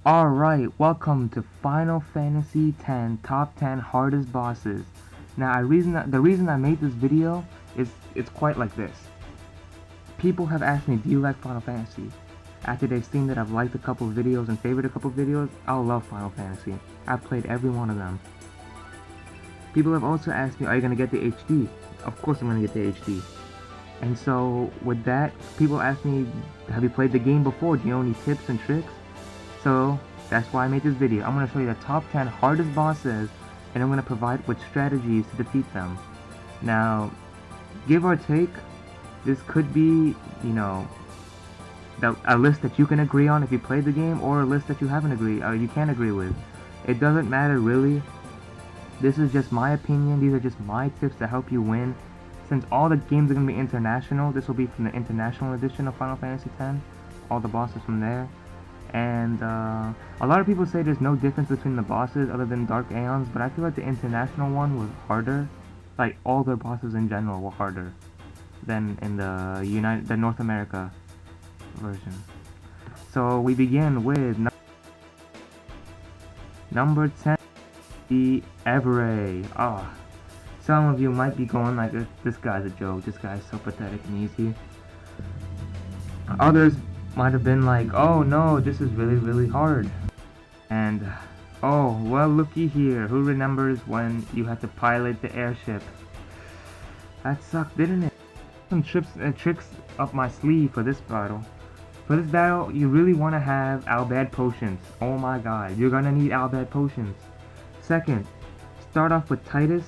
Alright, welcome to Final Fantasy X Top 10 Hardest Bosses. Now, the reason I made this video is it's quite like this. People have asked me, do you like Final Fantasy? After they've seen that I've liked a couple of videos and favored a couple of videos, I love Final Fantasy. I've played every one of them. People have also asked me, are you going to get the HD? Of course I'm going to get the HD. And so, with that, people ask me, have you played the game before? Do you know any tips and tricks? So, that's why I made this video. I'm going to show you the top 10 hardest bosses, and I'm going to provide with strategies to defeat them. Now, give or take, this could be, a list that you can agree on if you played the game, or a list that you you can't agree with. It doesn't matter really. This is just my opinion. These are just my tips to help you win. Since all the games are going to be international, this will be from the international edition of Final Fantasy X. All the bosses from there. And a lot of people say there's no difference between the bosses other than Dark Aeons, but I feel like the international one was harder. Like all their bosses in general were harder than in the North America version. So we begin with number 10, the Evere. Some of you might be going like, this guy's a joke, this guy's so pathetic and easy. Others might have been like, oh no, this is really, really hard. And, oh, well, looky here, who remembers when you had to pilot the airship? That sucked, didn't it? Some tricks up my sleeve for this battle. For this battle, you really want to have Albad potions. Oh my god, you're gonna need Albad potions. Second, start off with Titus,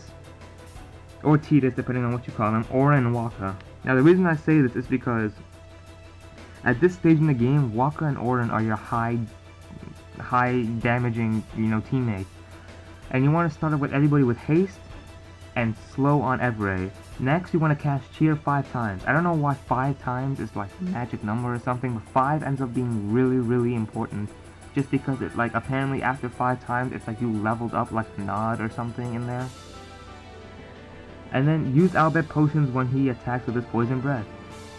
or Tidus, depending on what you call him, Auron and Wakka. Now the reason I say this is because at this stage in the game, Wakka and Auron are your high damaging, teammates. And you want to start off with everybody with haste and slow on Evere. Next, you want to cast Cheer 5 times. I don't know why 5 times is like a magic number or something, but 5 ends up being really, really important. Just because it, like, apparently after 5 times, it's like you leveled up like a Nod or something in there. And then use Albad potions when he attacks with his poison breath.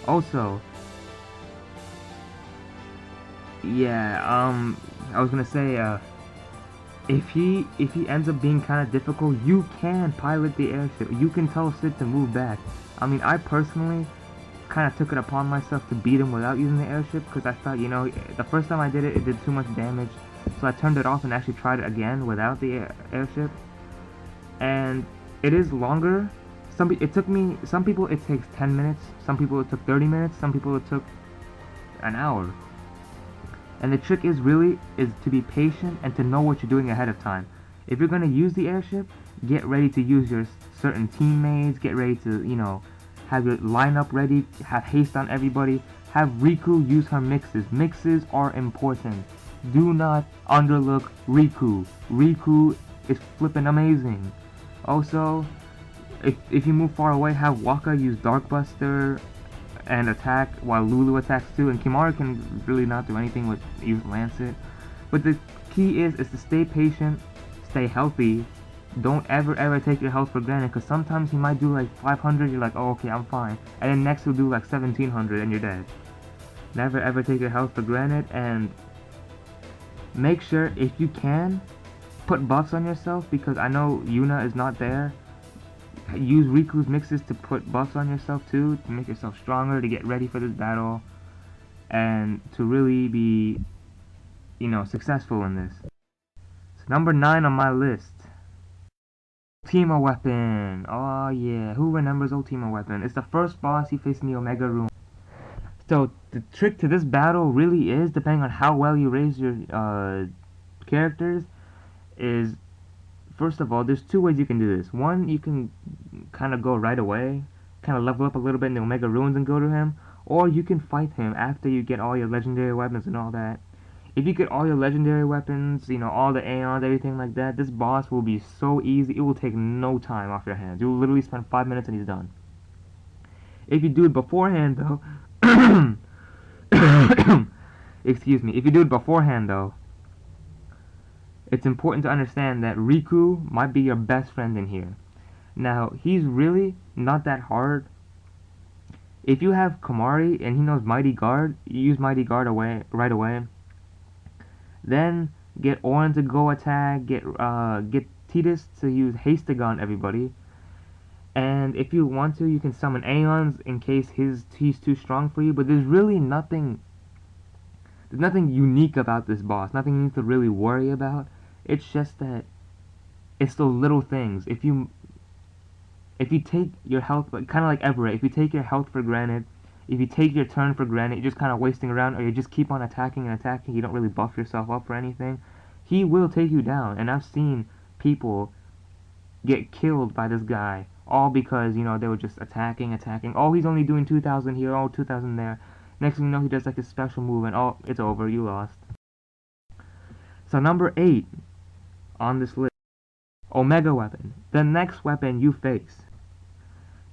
Also, I was gonna say, if he ends up being kind of difficult, you can pilot the airship. You can tell Sid to move back. I mean, I personally kind of took it upon myself to beat him without using the airship, because I thought, the first time I did it, it did too much damage. So I turned it off and actually tried it again without the airship. And it is longer. Some people it takes 10 minutes, some people it took 30 minutes, some people it took an hour. And the trick is to be patient and to know what you're doing ahead of time. If you're going to use the airship, get ready to use your certain teammates, get ready to, have your lineup ready, have haste on everybody, have Riku use her mixes. Mixes are important. Do not underlook Riku. Riku is flippin' amazing. Also, if you move far away, have Wakka use Darkbuster and attack while Lulu attacks too, and Kimahri can really not do anything with use Lancet. But the key is to stay patient, stay healthy. Don't ever take your health for granted, because sometimes he might do like 500, you're like, oh okay, I'm fine, and then next he'll do like 1700 and you're dead. Never ever take your health for granted, and make sure, if you can, put buffs on yourself, because I know Yuna is not there. Use Riku's mixes to put buffs on yourself too, to make yourself stronger, to get ready for this battle, and to really be, successful in this. So number 9 on my list, Ultima Weapon. Oh yeah, who remembers Ultima Weapon? It's the first boss you face in the Omega Room. So the trick to this battle really is, depending on how well you raise your characters, is, first of all, there's 2 ways you can do this. One, you can kind of go right away, kind of level up a little bit in the Omega Ruins and go to him, or you can fight him after you get all your legendary weapons and all that. If you get all your legendary weapons, all the Aeons, everything like that, this boss will be so easy, it will take no time off your hands. You will literally spend 5 minutes and he's done. If you do it beforehand, though, excuse me, if you do it beforehand, though, it's important to understand that Riku might be your best friend in here. Now, he's really not that hard. If you have Kimahri and he knows Mighty Guard, you use Mighty Guard right away. Then get Orin to go attack. Get Tidus to use Haste on everybody. And if you want to, you can summon Aeons in case he's too strong for you. But there's really nothing. There's nothing unique about this boss. Nothing you need to really worry about. It's just that it's those little things. If you take your health, kind of like Everett, if you take your health for granted, if you take your turn for granted, you're just kind of wasting around, or you just keep on attacking and attacking, you don't really buff yourself up for anything, he will take you down. And I've seen people get killed by this guy, all because, they were just attacking. Oh, he's only doing 2,000 here, oh, 2,000 there. Next thing you know, he does like a special move, and oh, it's over, you lost. So number 8 on this list, Omega Weapon, the next weapon you face.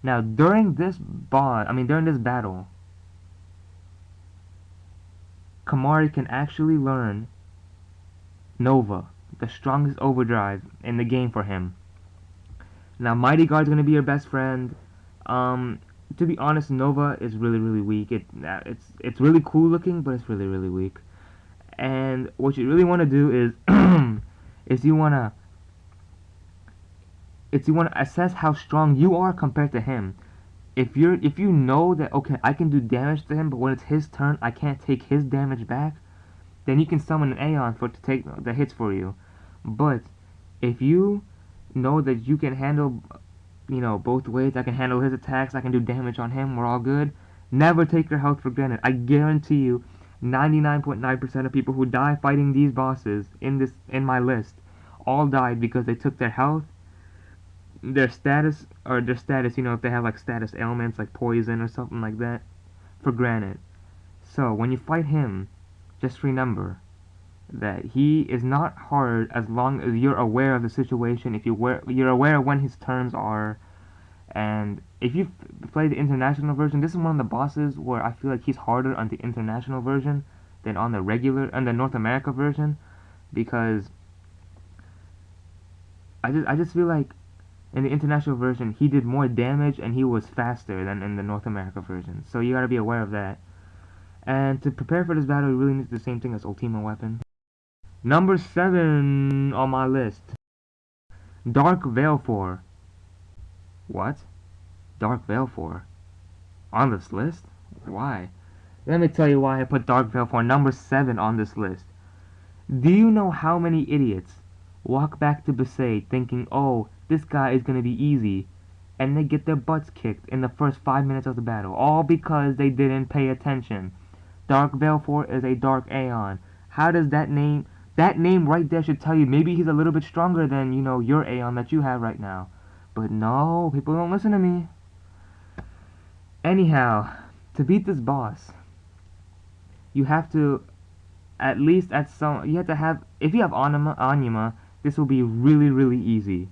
Now, during this battle, Kimahri can actually learn Nova, the strongest overdrive in the game for him. Now, Mighty Guard's going to be your best friend. To be honest, Nova is really, really weak. It's really cool looking, but it's really, really weak. And what you really want to do is you want to assess how strong you are compared to him. If you know that, okay, I can do damage to him, but when it's his turn, I can't take his damage back, then you can summon an Aeon to take the hits for you. But if you know that you can handle, both ways, I can handle his attacks, I can do damage on him, we're all good. Never take your health for granted. I guarantee you, 99.9% of people who die fighting these bosses in my list all died because they took their health, their status, if they have like status ailments like poison or something like that, for granted. So when you fight him, just remember that he is not hard as long as you're aware of the situation, you're aware of when his turns are. And if you play the international version, this is one of the bosses where I feel like he's harder on the international version than on the North America version, because I just feel like in the international version, he did more damage and he was faster than in the North America version. So you gotta be aware of that. And to prepare for this battle, you really need the same thing as Ultima Weapon. Number 7 on my list, Dark Valefor. What? Dark Valefor? On this list? Why? Let me tell you why I put Dark Valefor number 7 on this list. Do you know how many idiots walk back to Besaid thinking, oh, this guy is gonna be easy, and they get their butts kicked in the first 5 minutes of the battle, all because they didn't pay attention. Dark Valefor is a Dark Aeon. How does that name right there should tell you maybe he's a little bit stronger than, your Aeon that you have right now. But no, people don't listen to me. Anyhow, to beat this boss, you have to if you have Anima, this will be really, really easy.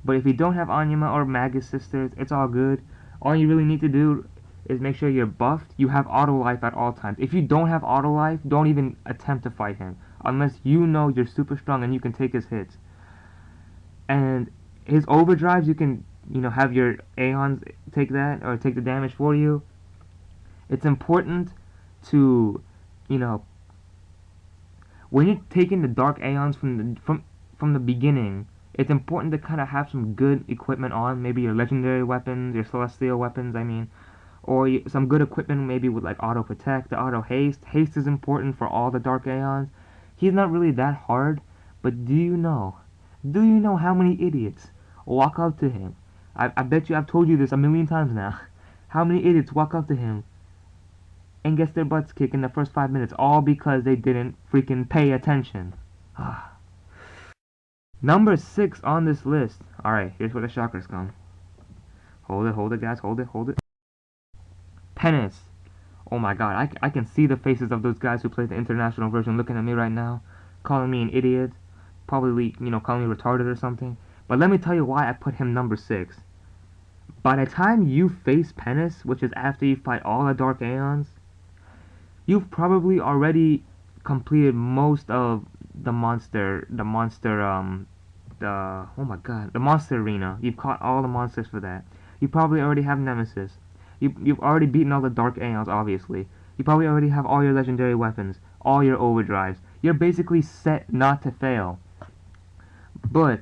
But if you don't have Anima or Magus Sisters, it's all good. All you really need to do is make sure you're buffed. You have auto life at all times. If you don't have auto life, don't even attempt to fight him, unless you know you're super strong and you can take his hits. And his overdrives, you can, have your Aeons take that, or take the damage for you. It's important to, when you're taking the Dark Aeons from the beginning, it's important to kind of have some good equipment on, maybe your legendary weapons, your celestial weapons, or some good equipment maybe with like auto protect, the auto haste. Haste is important for all the Dark Aeons. He's not really that hard, but do you know how many idiots walk up to him? I bet you I've told you this a million times now. How many idiots walk up to him and gets their butts kicked in the first 5 minutes, all because they didn't freaking pay attention. Number 6 on this list. Alright, here's where the shockers come. Hold it, guys, hold it. Penance. Oh my god, I can see the faces of those guys who played the international version looking at me right now, calling me an idiot, probably, calling me retarded or something. But let me tell you why I put him number 6. By the time you face Penance, which is after you fight all the Dark Aeons, you've probably already completed most of the monster arena. You've caught all the monsters for that. You probably already have Nemesis. You've already beaten all the Dark Aeons, obviously. You probably already have all your legendary weapons, all your overdrives. You're basically set not to fail. But,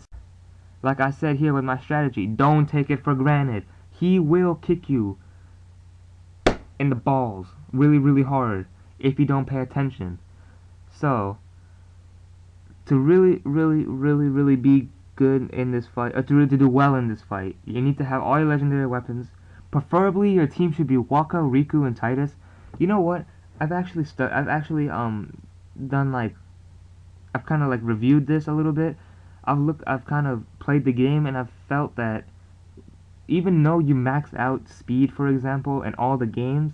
like I said here with my strategy, don't take it for granted. He will kick you in the balls really, really hard if you don't pay attention. So, to really, really, really, really be good in this fight, or to really do well in this fight, you need to have all your legendary weapons. Preferably, your team should be Wakka, Riku, and Tidus. You know what? I've actually done like I've kind of like reviewed this a little bit. I've kind of played the game, and I've felt that even though you max out speed, for example, in all the games,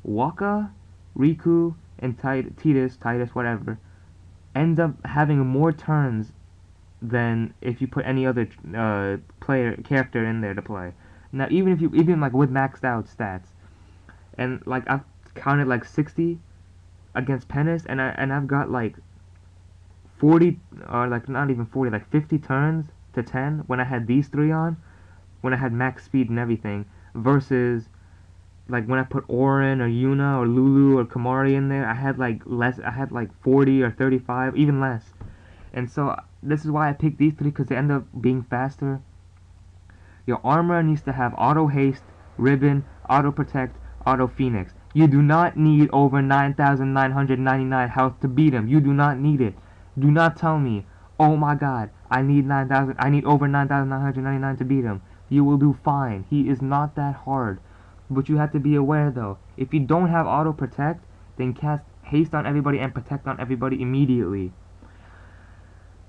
Wakka, Riku, and Tidus, whatever, ends up having more turns than if you put any other character in there to play. Now, even like with maxed out stats, and like I've counted like 60 against Pennis, and I've got like 40, or like not even 40, like 50 turns to 10 when I had these three on, when I had max speed and everything, versus like when I put Auron or Yuna or Lulu or Kamari in there, I had like 40 or 35, even less. And so this is why I picked these three, because they end up being faster. Your armor needs to have auto haste, ribbon, auto protect, auto phoenix. You do not need over 9,999 health to beat him. You do not need it. Do not tell me, oh my god, I need over 9,999 to beat him. You will do fine. He is not that hard. But you have to be aware though, if you don't have auto protect, then cast haste on everybody and protect on everybody immediately.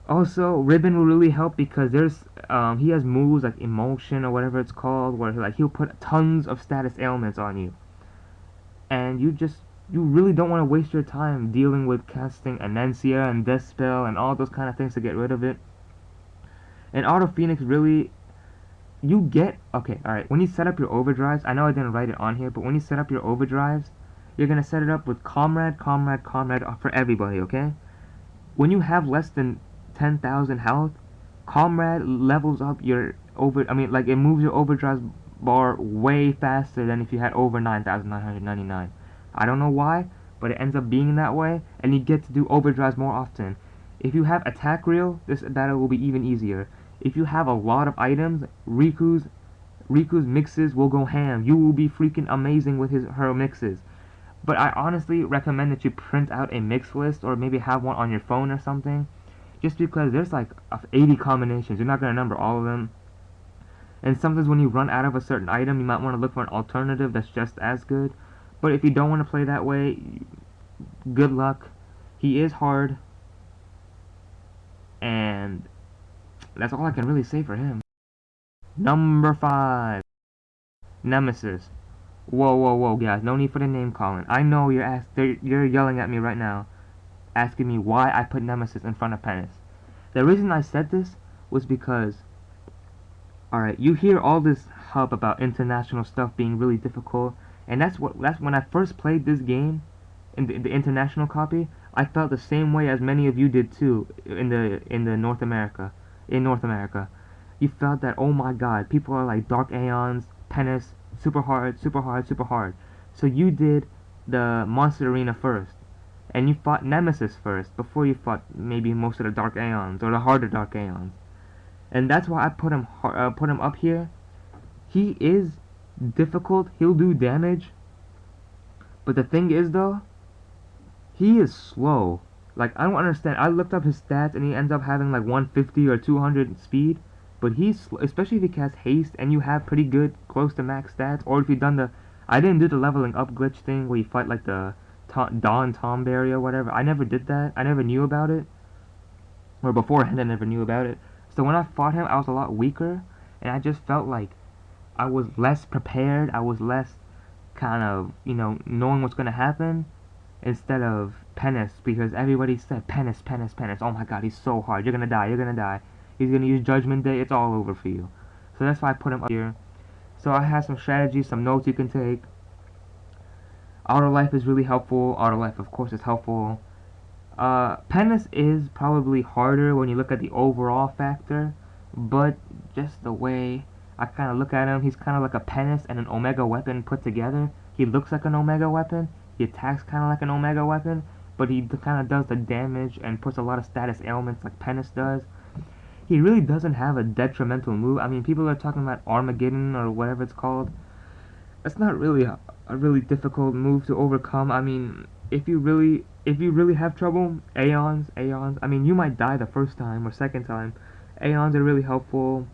Also, Ribbon will really help because he has moves like Emotion or whatever it's called, where like he'll put tons of status ailments on you, and you really don't want to waste your time dealing with casting Anencia and Death Spell and all those kind of things to get rid of it. And Auto Phoenix really, you get okay. All right, when you set up your overdrives, I know I didn't write it on here, but when you set up your overdrives, you're gonna set it up with Comrade for everybody. Okay, when you have less than 10,000 health, Comrade levels up your it moves your overdrive bar way faster than if you had over 9,999. I don't know why, but it ends up being that way, and you get to do overdrives more often. If you have attack reel, this battle will be even easier. If you have a lot of items, Riku's mixes will go ham. You will be freaking amazing with her mixes. But I honestly recommend that you print out a mix list, or maybe have one on your phone or something, just because there's like 80 combinations. You're not going to remember all of them. And sometimes when you run out of a certain item, you might want to look for an alternative that's just as good. But if you don't want to play that way, good luck. He is hard, and that's all I can really say for him. Number 5, Nemesis. Whoa, whoa, whoa, guys, no need for the name calling. I know you're yelling at me right now, asking me why I put Nemesis in front of Pennis. The reason I said this was because, alright, you hear all this hub about international stuff being really difficult, and that's when I first played this game, in the international copy, I felt the same way as many of you did too, in North America. You felt that, oh my god, people are like Dark Aeons, Pennis, super hard, super hard, super hard. So you did the Monster Arena first, and you fought Nemesis first, before you fought maybe most of the Dark Aeons, or the harder Dark Aeons. And that's why I put him up here. He is difficult, he'll do damage, but the thing is though, he is slow. Like, I don't understand. I looked up his stats, and he ends up having like 150 or 200 speed, but he's especially if he casts haste and you have pretty good close to max stats, or if you've done I didn't do the leveling up glitch thing where you fight like the Dawn Tomberry or whatever. I never did that. I never knew about it, or beforehand I never knew about it. So when I fought him, I was a lot weaker, and I just felt like I was less prepared. I was less kind of, knowing what's gonna happen, instead of Pennis, because everybody said Pennis. Oh my god, he's so hard. You're gonna die. He's gonna use Judgment Day. It's all over for you. So that's why I put him up here. So I have some strategies, some notes you can take. Auto Life is really helpful. Auto Life, of course, is helpful. Pennis is probably harder when you look at the overall factor, but just the way I kind of look at him, he's kind of like a Pennis and an Omega weapon put together. He looks like an Omega weapon. He attacks kind of like an Omega weapon, but he kind of does the damage and puts a lot of status ailments like Penis does. He really doesn't have a detrimental move. I mean, people are talking about Armageddon or whatever it's called. It's not really a really difficult move to overcome. I mean, if you really have trouble, Aeons. I mean, you might die the first time or second time. Aeons are really helpful,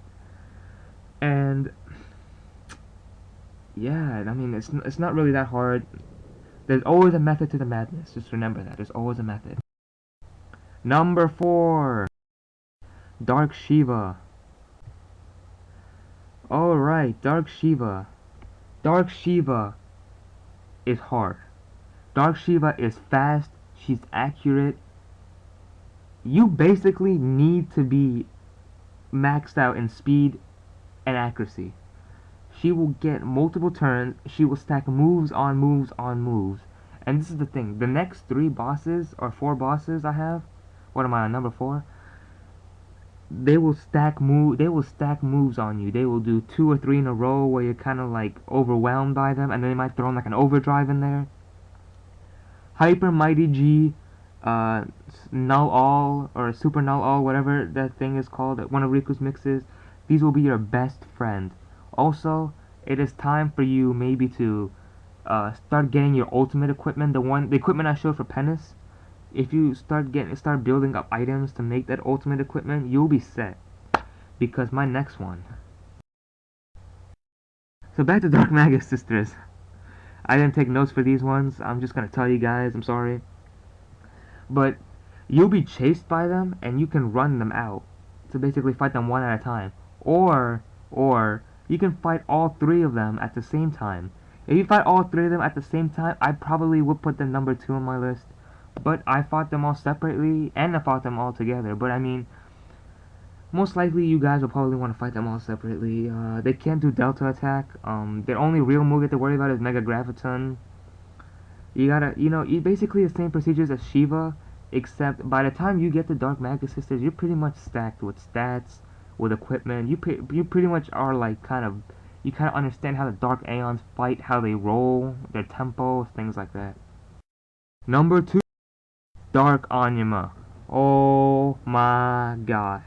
and yeah, I mean, it's not really that hard. There's always a method to the madness. Just remember that. There's always a method. Number 4, Dark Shiva. Alright, Dark Shiva. Dark Shiva is hard. Dark Shiva is fast, she's accurate. You basically need to be maxed out in speed and accuracy. She will get multiple turns, she will stack moves on moves on moves. And this is the thing, the next 3 bosses or 4 bosses I have, what am I on, number 4? They will stack moves on you. They will do 2 or 3 in a row where you're kind of like overwhelmed by them, and then they might throw in like an overdrive in there. Hyper Mighty G, Null All or Super Null All, whatever that thing is called, one of Riku's mixes. These will be your best friend. Also, it is time for you maybe to start getting your ultimate equipment. The equipment I showed for Penis. If you start building up items to make that ultimate equipment, you'll be set. Because my next one. So back to Dark Magus Sisters. I didn't take notes for these ones. I'm just gonna tell you guys. I'm sorry. But you'll be chased by them, and you can run them out. So basically, fight them one at a time. Or you can fight all 3 of them at the same time. If you fight all 3 of them at the same time, I probably would put them number 2 on my list. But I fought them all separately, and I fought them all together. But I mean, most likely you guys will probably want to fight them all separately. They can't do Delta Attack. Their only real move you have to worry about is Mega Graviton. You gotta, basically the same procedures as Shiva, except by the time you get to Dark Magus Sisters, you're pretty much stacked with stats, with equipment. You pretty much are like you kind of understand how the Dark Aeons fight, how they roll, their tempo, things like that. Number 2. Dark Anima. Oh my gosh.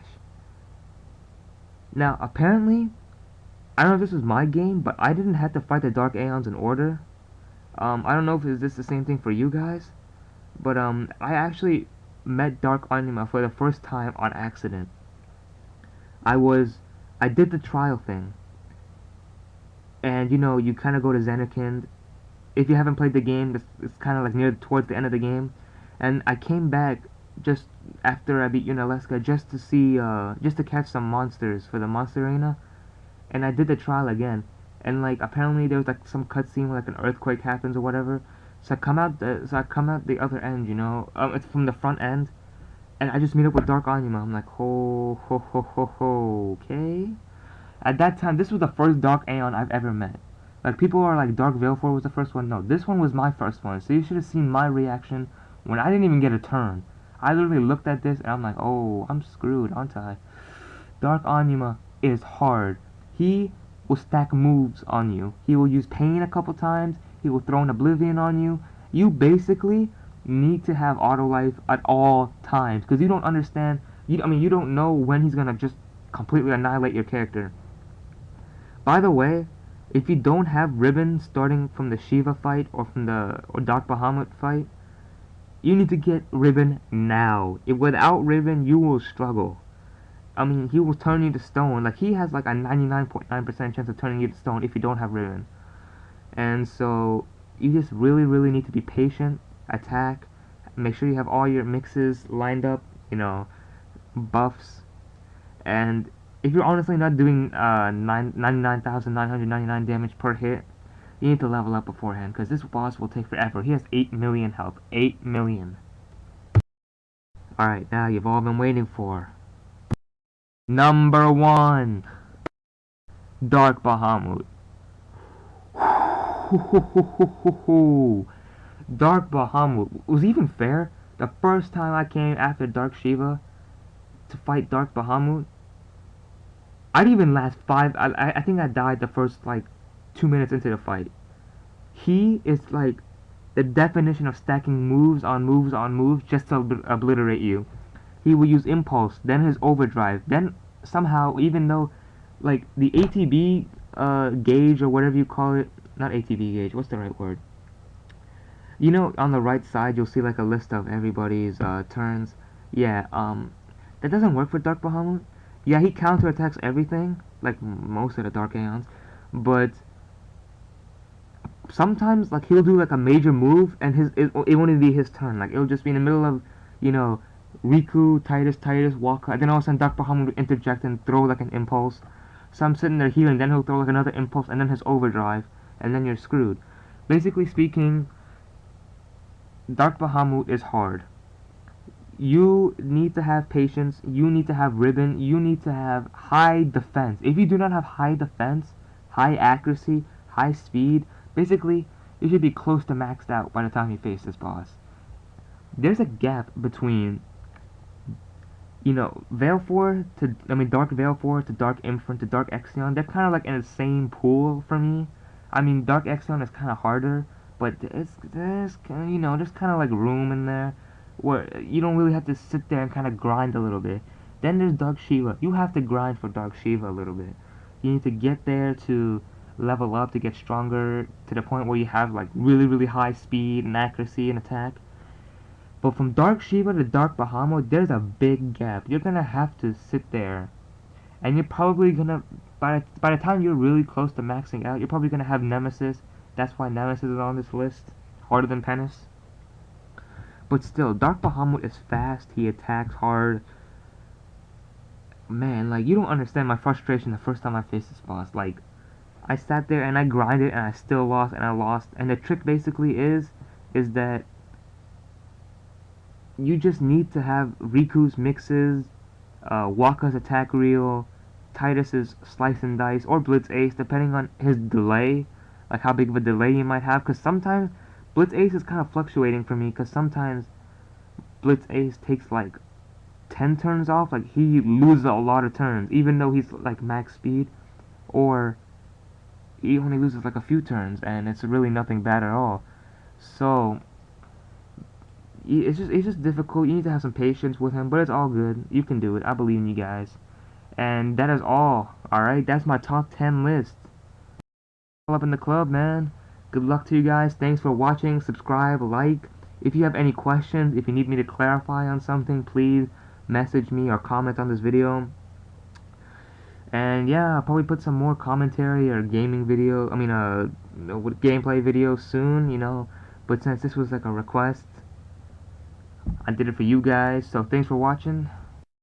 Now, apparently, I don't know if this was my game, but I didn't have to fight the Dark Aeons in order. I don't know if this the same thing for you guys, but I actually met Dark Anima for the first time on accident. I did the trial thing, and you kind of go to Xenarkand. If you haven't played the game, it's kind of like towards the end of the game. And I came back just after I beat Yunalesca just to see, just to catch some monsters for the monster arena. And I did the trial again. And like apparently there was like some cutscene where like an earthquake happens or whatever. So I come out the other end, it's from the front end, and I just meet up with Dark Anima. I'm like, ho ho ho ho ho, okay. At that time, this was the first Dark Aeon I've ever met. Like people are like Dark Valefor was the first one. No, this one was my first one. So you should have seen my reaction when I didn't even get a turn. I literally looked at this and I'm like, oh, I'm screwed, aren't I? Dark Anima is hard. He will stack moves on you. He will use Pain a couple times. He will throw an Oblivion on you. You basically need to have auto life at all times because you don't understand. You don't know when he's gonna just completely annihilate your character. By the way, if you don't have Ribbon starting from the Shiva fight or from the Dark Bahamut fight, you need to get Ribbon now. Without Ribbon, you will struggle. I mean, he will turn you to stone. Like, he has like a 99.9% chance of turning you to stone if you don't have Ribbon. And so, you just really, really need to be patient, attack, make sure you have all your mixes lined up, buffs. And if you're honestly not doing 99,999 damage per hit, you need to level up beforehand, because this boss will take forever. He has 8 million health. 8 million. Alright, now you've all been waiting for. Number 1. Dark Bahamut. Dark Bahamut. It was even fair. The first time I came after Dark Shiva to fight Dark Bahamut, I didn't even last 5. I think I died the first, 2 minutes into the fight. He is, the definition of stacking moves on moves on moves just to obliterate you. He will use impulse, then his overdrive, then somehow, even though, like, the ATB gauge or whatever you call it, not ATB gauge, what's the right word? You know, on the right side, you'll see like a list of everybody's turns. Yeah, that doesn't work for Dark Bahamut. Yeah, he counterattacks everything, like most of the Dark Aeons, but sometimes like he'll do like a major move and it won't even be his turn. Like it'll just be in the middle of, you know, Riku, Titus, Waka, and then all of a sudden Dark Bahamut will interject and throw like an impulse. So I'm sitting there healing, then he'll throw like another impulse and then his overdrive, and then you're screwed. Basically speaking, Dark Bahamut is hard. You need to have patience, you need to have ribbon, you need to have high defense. If you do not have high defense, high accuracy, high speed, basically you should be close to maxed out by the time you face this boss. There's a gap between, you know, Dark Valefor to Dark Infant to Dark Exion. They're kind of like in the same pool for me. I mean, Dark Exion is kind of harder, but there's you know, there's kind of like room in there where you don't really have to sit there and kind of grind a little bit. Then there's Dark Shiva. You have to grind for Dark Shiva a little bit. You need to get there to level up to get stronger to the point where you have like really high speed and accuracy and attack. But from Dark Shiva to Dark Bahamut, there's a big gap. You're gonna have to sit there, and you're probably gonna by the time you're really close to maxing out, you're probably gonna have Nemesis. That's why Nemesis is on this list, harder than Pennis. But still, Dark Bahamut is fast. He attacks hard. Man, like you don't understand my frustration the first time I faced this boss. Like I sat there and I grinded and I still lost and I lost. And the trick basically is that you just need to have Riku's mixes, Waka's attack reel, Titus's slice and dice, or Blitz Ace, depending on his delay, like how big of a delay you might have. Because sometimes Blitz Ace is kind of fluctuating for me. Because sometimes Blitz Ace takes like 10 turns off, like he loses a lot of turns, even though he's like max speed, or he only loses like a few turns, and it's really nothing bad at all. So it's just difficult. You need to have some patience with him, but it's all good. You can do it. I believe in you guys. And that is all. Alright, that's my top 10 list. All up in the club, man. Good luck to you guys. Thanks for watching. Subscribe, like. If you have any questions, if you need me to clarify on something, please message me or comment on this video. And yeah, I'll probably put some more commentary or gaming video, gameplay video soon, you know. But since this was like a request, I did it for you guys, so thanks for watching.